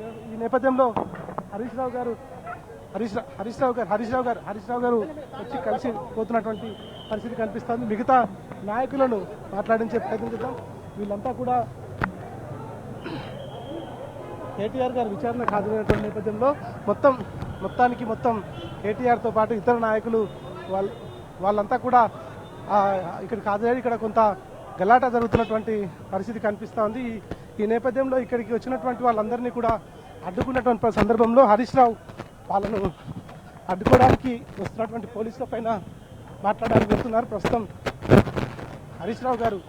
ఈ నేపథ్యంలో హరీష్ రావు గారు వచ్చి కలిసి పోతున్నటువంటి పరిస్థితి కనిపిస్తోంది. మిగతా నాయకులను మాట్లాడించే ప్రయత్నం చేద్దాం. వీళ్ళంతా కూడా కేటీఆర్ గారు విచారణకు హాజరైనటువంటి నేపథ్యంలో మొత్తానికి కేటీఆర్తో పాటు ఇతర నాయకులు వాళ్ళంతా కూడా ఇక్కడికి హాజరయ్యి ఇక్కడ కొంత గలాటా జరుగుతున్నటువంటి పరిస్థితి కనిపిస్తూ ఉంది. ఈ నేపథ్యంలో ఇక్కడికి వచ్చినటువంటి వాళ్ళందరినీ కూడా అడ్డుకున్నటువంటి సందర్భంలో హరీష్ రావు వాళ్ళను అడ్డుకోవడానికి వస్తున్నటువంటి పోలీసుల పైన మాట్లాడడానికి వెళ్తున్నారు. ప్రస్తుతం హరీష్ రావు గారు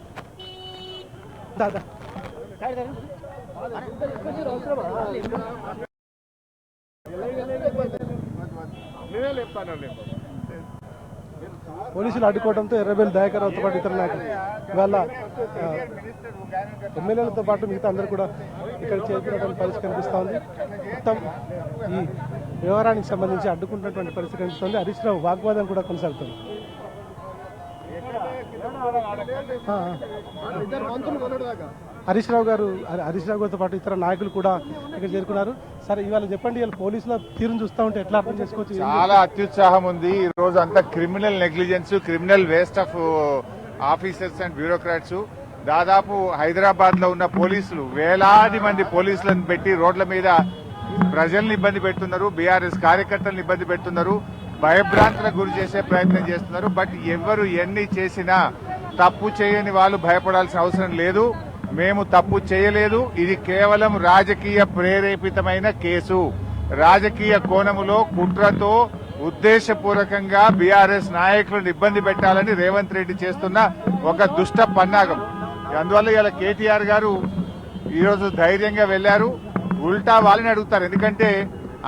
పోలీసులు అడ్డుకోవడంతో ఎర్రబెల్లి దయాకర్ రావుతో పాటు ఇతర నాయకులు ఇవాళ ఎమ్మెల్యేలతో పాటు మిగతా అందరూ కూడా ఇక్కడ చేరుకున్నటువంటి పరిస్థితి కనిపిస్తూ ఉంది. మొత్తం ఈ వ్యవహారానికి సంబంధించి అడ్డుకుంటున్నటువంటి పరిస్థితి కనిపిస్తుంది. హరీష్ రావు వాగ్వాదం కూడా కొనసాగుతుంది. హరీష్ రావు గారితో పాటు ఇతర నాయకులు కూడా ఇక్కడ చేరుకున్నారు. సరే, ఇవాళ చెప్పండి, ఇవాళ పోలీసుల తీరును చూస్తూ ఉంటే ఎట్లా అర్థం చేసుకోవచ్చు? చాలా అత్యుత్సాహం ఉంది. ఈ రోజు అంతా criminal negligence, criminal waste of officers and bureaucrats. దాదాపు హైదరాబాద్ లో ఉన్న పోలీసులు వేలాది మంది పోలీసులను పెట్టి రోడ్ల మీద ప్రజల్ని ఇబ్బంది పెడుతున్నారు, బీఆర్ఎస్ కార్యకర్తలను ఇబ్బంది పెడుతున్నారు, భయభ్రాంతులకు గురి చేసే ప్రయత్నం చేస్తున్నారు. బట్ ఎవరు ఎన్ని చేసినా తప్పు చేయని వాళ్ళు భయపడాల్సిన అవసరం లేదు. మేము తప్పు చేయలేదు. ఇది కేవలం రాజకీయ ప్రేరేపితమైన కేసు. రాజకీయ కోణములో కుట్రతో ఉద్దేశపూర్వకంగా బీఆర్ఎస్ నాయకులను ఇబ్బంది పెట్టాలని రేవంత్ రెడ్డి చేస్తున్న ఒక దుష్ట పన్నాగం. అందువల్ల ఇలా కేటీఆర్ గారు ఈరోజు ధైర్యంగా వెళ్లారు. ఉల్టా వాళ్ళని అడుగుతారు. ఎందుకంటే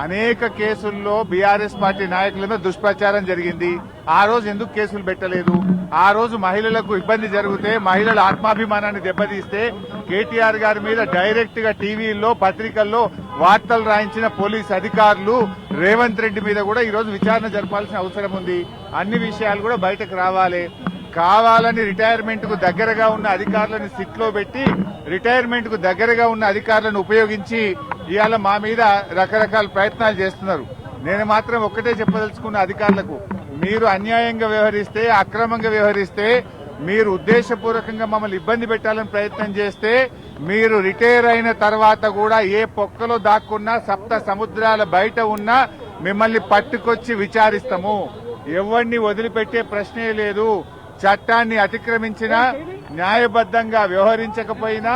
అనేక కేసుల్లో బీఆర్ఎస్ పార్టీ నాయకుల మీద దుష్ప్రచారం జరిగింది. ఆ రోజు ఎందుకు కేసులు పెట్టలేదు? ఆ రోజు మహిళలకు ఇబ్బంది జరిగితే, మహిళల ఆత్మాభిమానాన్ని దెబ్బతీస్తే కేటీఆర్ గారి మీద డైరెక్ట్ గా టీవీల్లో, పత్రికల్లో వార్తలు రాయించిన పోలీస్ అధికారులు రేవంత్ రెడ్డి మీద కూడా ఈరోజు విచారణ జరపాల్సిన అవసరం ఉంది. అన్ని విషయాలు కూడా బయటకు రావాలి. కావాలని రిటైర్మెంట్ కు దగ్గరగా ఉన్న అధికారులను సిట్లో పెట్టి, రిటైర్మెంట్ కు దగ్గరగా ఉన్న అధికారులను ఉపయోగించి ఇవాళ మా మీద రకరకాల ప్రయత్నాలు చేస్తున్నారు. నేను మాత్రం ఒక్కటే చెప్పదలుచుకున్న అధికారులకు, మీరు అన్యాయంగా వ్యవహరిస్తే, అక్రమంగా వ్యవహరిస్తే, మీరు ఉద్దేశపూర్వకంగా మమ్మల్ని ఇబ్బంది పెట్టాలని ప్రయత్నం చేస్తే, మీరు రిటైర్ అయిన తర్వాత కూడా ఏ పొక్కలో దాక్కున్నా, సప్త సముద్రాల బయట ఉన్నా మిమ్మల్ని పట్టుకొచ్చి విచారిస్తాము. ఎవరిని వదిలిపెట్టే ప్రశ్నే లేదు. చట్టాన్ని అతిక్రమించినా, న్యాయబద్దంగా వ్యవహరించకపోయినా,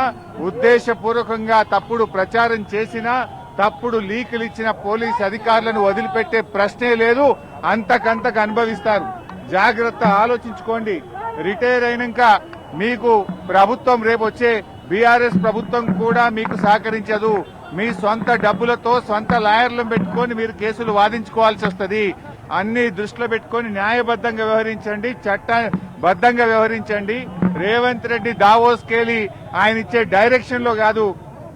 ఉద్దేశపూర్వకంగా తప్పుడు ప్రచారం చేసినా, తప్పుడు లీకులు ఇచ్చిన పోలీస్ అధికారులను వదిలిపెట్టే ప్రశ్నే లేదు. అంతకంతకు అనుభవిస్తారు. జాగ్రత్త, ఆలోచించుకోండి. రిటైర్ అయినాక మీకు ప్రభుత్వం, రేపు వచ్చే బీఆర్ఎస్ ప్రభుత్వం కూడా మీకు సహకరించదు. మీ సొంత డబ్బులతో సొంత లాయర్లను పెట్టుకుని మీరు కేసులు వాదించుకోవాల్సి వస్తుంది. అన్ని దృష్టిలో పెట్టుకుని న్యాయబద్దంగా వ్యవహరించండి, చట్టబద్దంగా వ్యవహరించండి. రేవంత్ రెడ్డి దావోస్కెళ్లి ఆయన ఇచ్చే డైరెక్షన్ లో కాదు,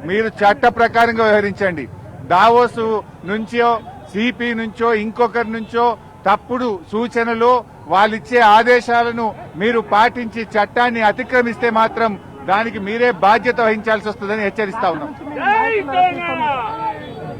మీరు చట్ట ప్రకారంగా వ్యవహరించండి. దావోస్ నుంచో, సిపి నుంచో, ఇంకొకరి నుంచో తప్పుడు సూచనలు, వాళ్ళిచ్చే ఆదేశాలను మీరు పాటించి చట్టాన్ని అతిక్రమిస్తే మాత్రం దానికి మీరే బాధ్యత వహించాల్సి వస్తుందని హెచ్చరిస్తా ఉన్నాం.